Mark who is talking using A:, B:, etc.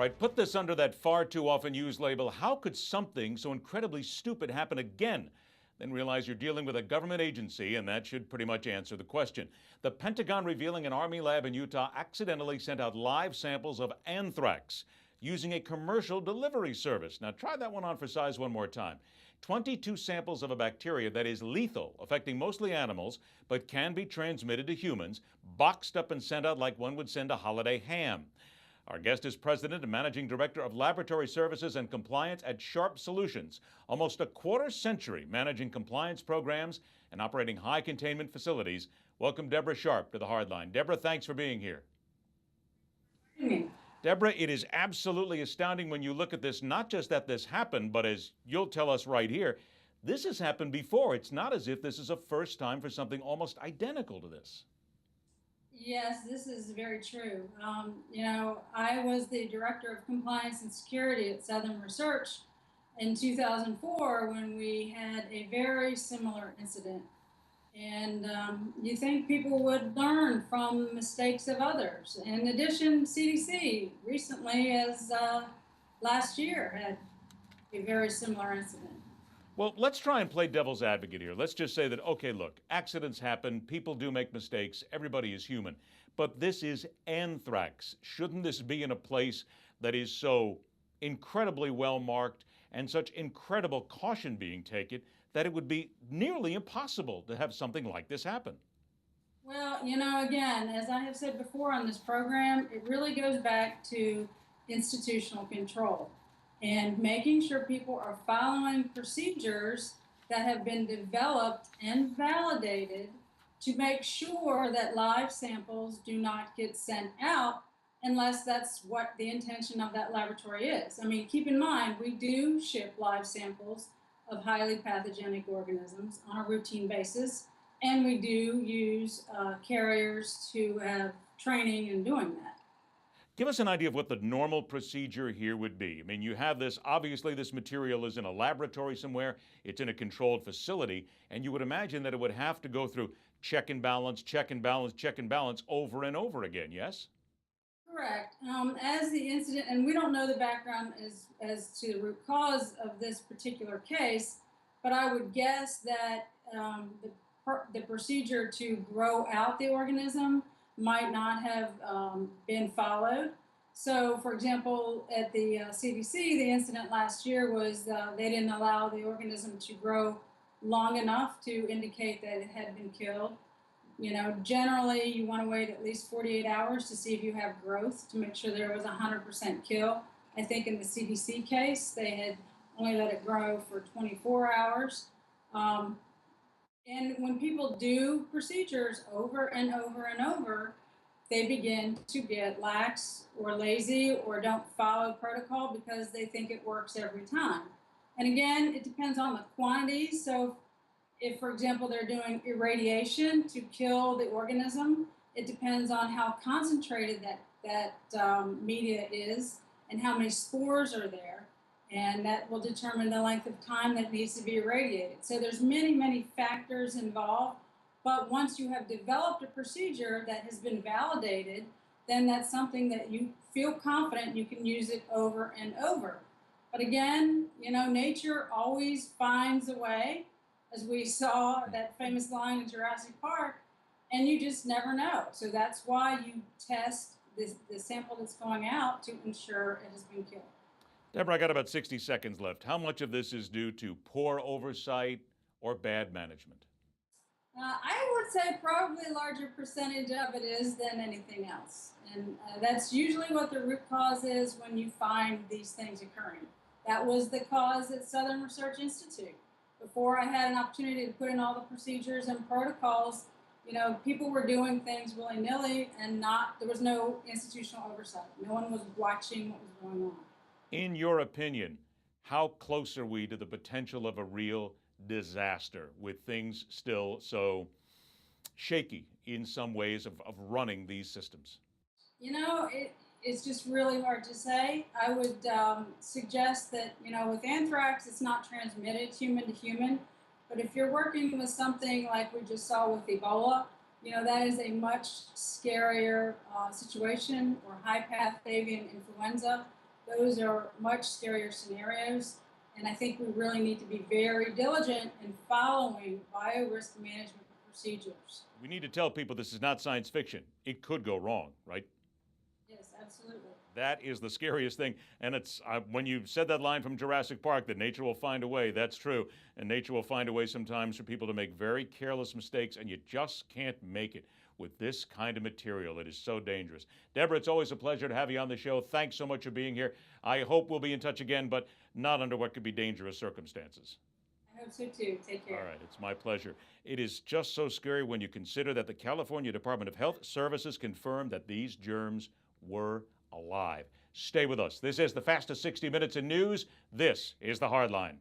A: All right, put this under that far too often used label. How could something so incredibly stupid happen again? Then realize you're dealing with a government agency, and that should pretty much answer the question. The Pentagon revealing an Army lab in Utah accidentally sent out live samples of anthrax using a commercial delivery service. Now try that one on for size one more time. 22 samples of a bacteria that is lethal, affecting mostly animals, but can be transmitted to humans, boxed up and sent out like one would send a holiday ham. Our guest is President and Managing Director of Laboratory Services and Compliance at Sharpe Solutions. Almost a quarter century managing compliance programs and operating high containment facilities. Welcome Debra Sharpe to the Hardline. Debra, thanks for being here. Debra, it is absolutely astounding when you look at this, not just that this happened, but as you'll tell us right here, this has happened before. It's not as if this is a first time for something almost identical to this.
B: Yes, this is very true. I was the Director of Compliance and Security at Southern Research in 2004 when we had a very similar incident. And you think people would learn from mistakes of others. In addition, CDC recently, as last year, had a very similar incident.
A: Well, let's try and play devil's advocate here. Let's just say that, okay, look, accidents happen, people do make mistakes, everybody is human. But this is anthrax. Shouldn't this be in a place that is so incredibly well marked and such incredible caution being taken that it would be nearly impossible to have something like this happen?
B: Well, again, as I have said before on this program, it really goes back to institutional control and making sure people are following procedures that have been developed and validated to make sure that live samples do not get sent out unless that's what the intention of that laboratory is. I mean, keep in mind, we do ship live samples of highly pathogenic organisms on a routine basis, and we do use carriers to have training in doing that.
A: Give us an idea of what the normal procedure here would be. I mean, you have this, obviously this material is in a laboratory somewhere, it's in a controlled facility, and you would imagine that it would have to go through check and balance, check and balance, check and balance over and over again, yes?
B: Correct. As the incident, and we don't know the background as to the root cause of this particular case, but I would guess that the procedure to grow out the organism might not have been followed. So, for example, at the CDC, the incident last year was they didn't allow the organism to grow long enough to indicate that it had been killed. Generally you want to wait at least 48 hours to see if you have growth to make sure there was 100% kill. I think in the CDC case, they had only let it grow for 24 hours. And when people do procedures over and over and over, they begin to get lax or lazy or don't follow protocol because they think it works every time. And again, it depends on the quantity. So if, for example, they're doing irradiation to kill the organism, it depends on how concentrated that media is and how many spores are there. And that will determine the length of time that needs to be irradiated. So there's many, many factors involved. But once you have developed a procedure that has been validated, then that's something that you feel confident you can use it over and over. But again, nature always finds a way, as we saw that famous line in Jurassic Park, and you just never know. So that's why you test the sample that's going out to ensure it has been killed.
A: Debra, I got about 60 seconds left. How much of this is due to poor oversight or bad management?
B: I would say probably a larger percentage of it is than anything else. And that's usually what the root cause is when you find these things occurring. That was the cause at Southern Research Institute. Before I had an opportunity to put in all the procedures and protocols, people were doing things willy-nilly and there was no institutional oversight. No one was watching what was going on.
A: In your opinion, how close are we to the potential of a real disaster with things still so shaky in some ways of running these systems?
B: It's just really hard to say. I would suggest that, with anthrax, it's not transmitted human to human. But if you're working with something like we just saw with Ebola, that is a much scarier situation, or high path avian influenza. those are much scarier scenarios. And I think we really need to be very diligent in following biorisk management procedures.
A: We need to tell people this is not science fiction. It could go wrong, right?
B: Yes, absolutely.
A: That is the scariest thing. And it's when you said that line from Jurassic Park that nature will find a way, that's true. And nature will find a way sometimes for people to make very careless mistakes, and you just can't make it with this kind of material. It is so dangerous. Debra, it's always a pleasure to have you on the show. Thanks so much for being here. I hope we'll be in touch again, but not under what could be dangerous circumstances.
B: I hope so too. Take care.
A: All right, it's my pleasure. It is just so scary when you consider that the California Department of Health Services confirmed that these germs were alive. Stay with us. This is the fastest 60 minutes in news. This is The Hardline.